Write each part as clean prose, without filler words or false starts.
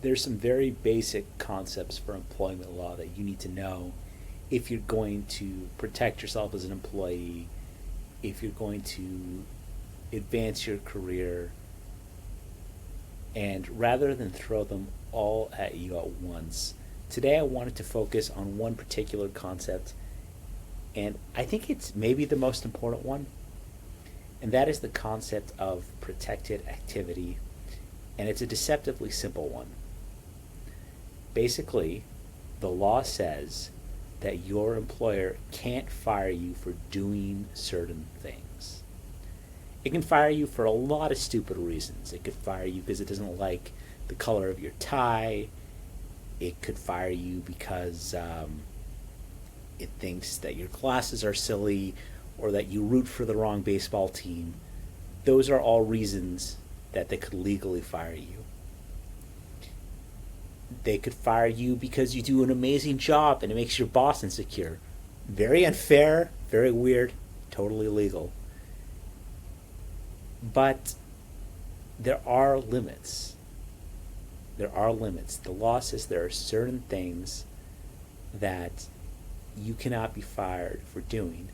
there's some very basic concepts for employment law that you need to know if you're going to protect yourself as an employee, if you're going to advance your career, and rather than throw them all at you at once, today I wanted to focus on one particular concept, and I think it's maybe the most important one, and that is the concept of protected activity, and it's a deceptively simple one. Basically, the law says that your employer can't fire you for doing certain things. It can fire you for a lot of stupid reasons. It could fire you because it doesn't like the color of your tie. It could fire you because it thinks that your glasses are silly or that you root for the wrong baseball team. Those are all reasons that they could legally fire you. They could fire you because you do an amazing job and it makes your boss insecure. Very unfair, very weird, totally illegal. But there are limits. There are limits. The law says there are certain things that you cannot be fired for doing.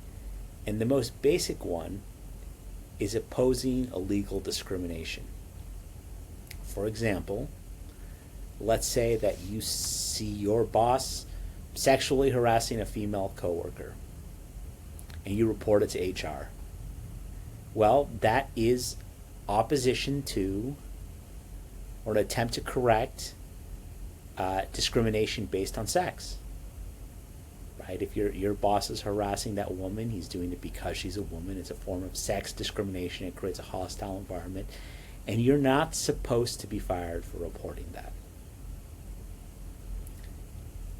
And the most basic one is opposing illegal discrimination. For example, let's say that you see your boss sexually harassing a female coworker and you report it to HR. Well, that is opposition to or an attempt to correct discrimination based on sex. Right? If your boss is harassing that woman, he's doing it because she's a woman. It's a form of sex discrimination. It creates a hostile environment. And you're not supposed to be fired for reporting that.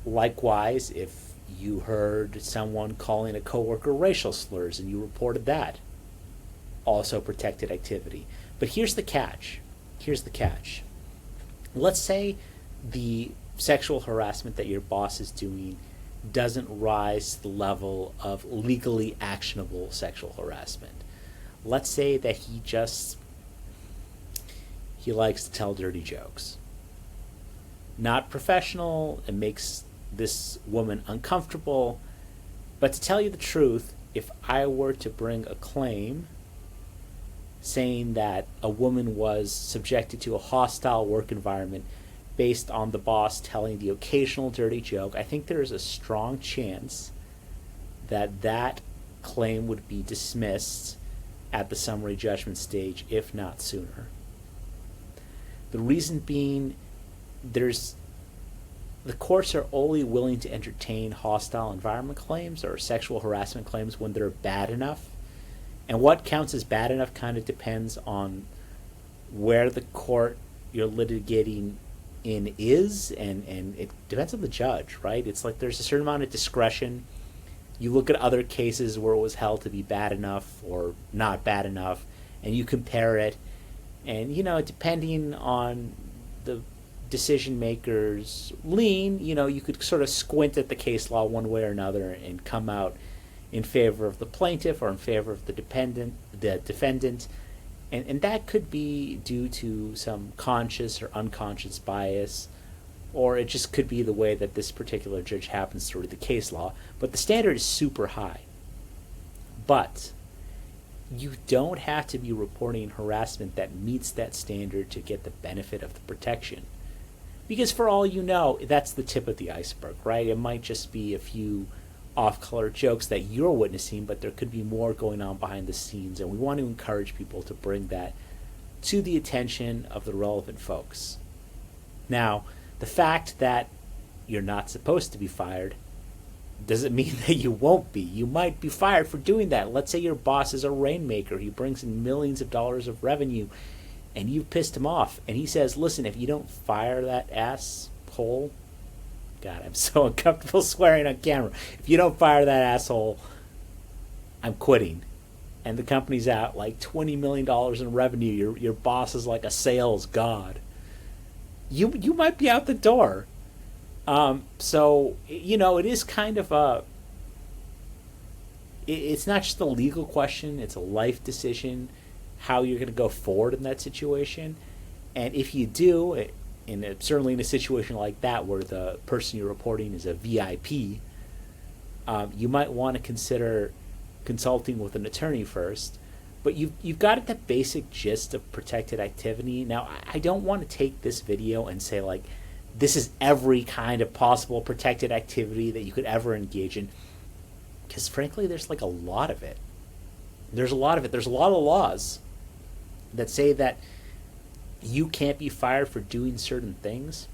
Likewise, if you heard someone calling a coworker racial slurs and you reported that, also protected activity. But here's the catch. Let's say the sexual harassment that your boss is doing doesn't rise to the level of legally actionable sexual harassment. Let's say that he likes to tell dirty jokes. Not professional, it makes this woman uncomfortable. But to tell you the truth, if I were to bring a claim saying that a woman was subjected to a hostile work environment based on the boss telling the occasional dirty joke, I think there is a strong chance that that claim would be dismissed at the summary judgment stage, if not sooner. The reason being, the courts are only willing to entertain hostile environment claims or sexual harassment claims when they're bad enough. And what counts as bad enough kind of depends on where the court you're litigating in is, and it depends on the judge, right? It's like there's a certain amount of discretion. You look at other cases where it was held to be bad enough or not bad enough, and you compare it, and, depending on the decision maker's lean, you could sort of squint at the case law one way or another and come out in favor of the plaintiff or in favor of the defendant. And that could be due to some conscious or unconscious bias, or it just could be the way that this particular judge happens to read the case law. But the standard is super high. But you don't have to be reporting harassment that meets that standard to get the benefit of the protection. Because for all you know, that's the tip of the iceberg, right? It might just be a few off-color jokes that you're witnessing, but there could be more going on behind the scenes, and we want to encourage people to bring that to the attention of the relevant folks. Now, the fact that you're not supposed to be fired doesn't mean that you won't be. You might be fired for doing that. Let's say your boss is a rainmaker. He brings in millions of dollars of revenue, and you've pissed him off, and he says, listen, if you don't fire that asshole, God, I'm so uncomfortable swearing on camera. If you don't fire that asshole, I'm quitting. And the company's out like $20 million in revenue. Your boss is like a sales god. You might be out the door. So, it is kind of it's not just a legal question. It's a life decision, how you're going to go forward in that situation. And if you do, certainly in a situation like that where the person you're reporting is a VIP, you might want to consider consulting with an attorney first. But you've got the basic gist of protected activity. Now, I don't want to take this video and say, like, this is every kind of possible protected activity that you could ever engage in, because frankly, there's like a lot of it. There's a lot of it. There's a lot of laws that say that you can't be fired for doing certain things.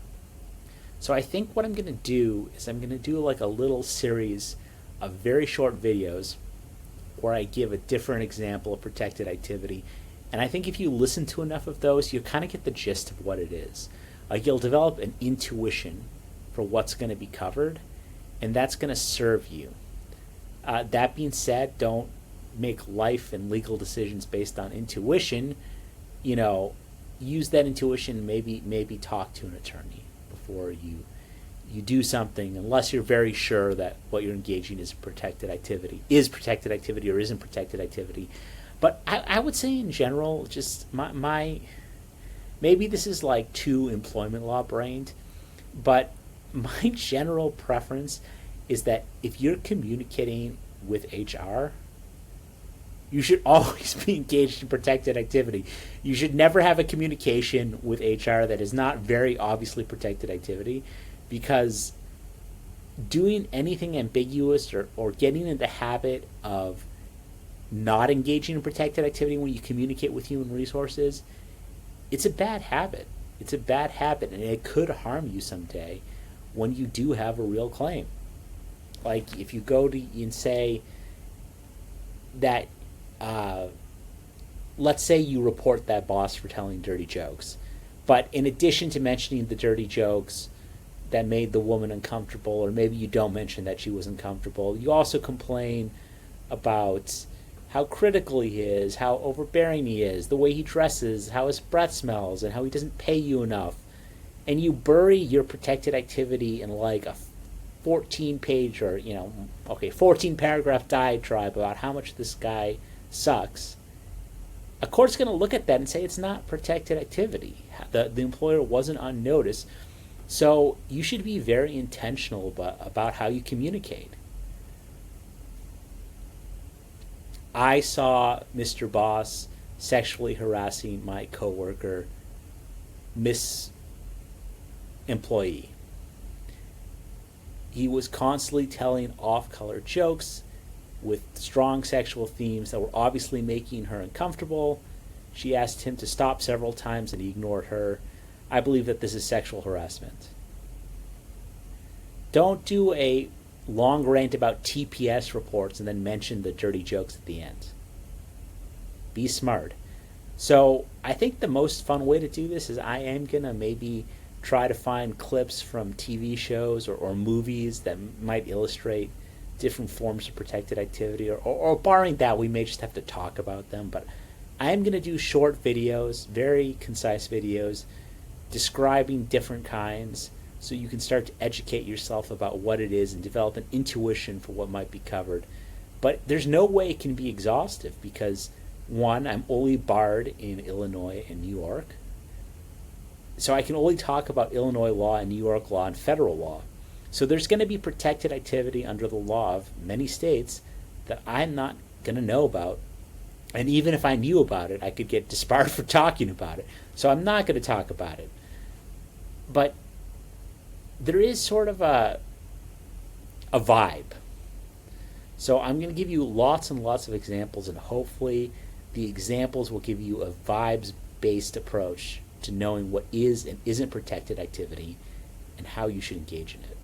So I think what I'm going to do is I'm going to do like a little series of very short videos where I give a different example of protected activity. And I think if you listen to enough of those, you kind of get the gist of what it is. Like, you'll develop an intuition for what's going to be covered, and that's going to serve you. That being said, don't make life and legal decisions based on intuition. Use that intuition, maybe talk to an attorney before you do something, unless you're very sure that what you're engaging is protected activity or isn't protected activity. But I would say in general, just my maybe this is like too employment law brained, but my general preference is that if you're communicating with HR, you should always be engaged in protected activity. You should never have a communication with HR that is not very obviously protected activity, because doing anything ambiguous or getting in the habit of not engaging in protected activity when you communicate with human resources, it's a bad habit. It's a bad habit, and it could harm you someday when you do have a real claim. Like, if you go to and say that, let's say you report that boss for telling dirty jokes, but in addition to mentioning the dirty jokes that made the woman uncomfortable, or maybe you don't mention that she was uncomfortable, you also complain about how critical he is, how overbearing he is, the way he dresses, how his breath smells, and how he doesn't pay you enough, and you bury your protected activity in like a 14-page or 14-paragraph diatribe about how much this guy sucks, a court's going to look at that and say it's not protected activity. The employer wasn't on notice. So you should be very intentional about how you communicate. I saw Mr. Boss sexually harassing my coworker, Miss Employee. He was constantly telling off-color jokes with strong sexual themes that were obviously making her uncomfortable. She asked him to stop several times and he ignored her. I believe that this is sexual harassment. Don't do a long rant about TPS reports and then mention the dirty jokes at the end. Be smart. So I think the most fun way to do this is I am going to maybe try to find clips from TV shows or movies that might illustrate different forms of protected activity, or barring that, we may just have to talk about them. But I am going to do short videos, very concise videos, describing different kinds, so you can start to educate yourself about what it is and develop an intuition for what might be covered. But there's no way it can be exhaustive, because one, I'm only barred in Illinois and New York, so I can only talk about Illinois law and New York law and federal law. So there's going to be protected activity under the law of many states that I'm not going to know about. And even if I knew about it, I could get disbarred for talking about it. So I'm not going to talk about it. But there is sort of a vibe. So I'm going to give you lots and lots of examples, and hopefully the examples will give you a vibes-based approach to knowing what is and isn't protected activity and how you should engage in it.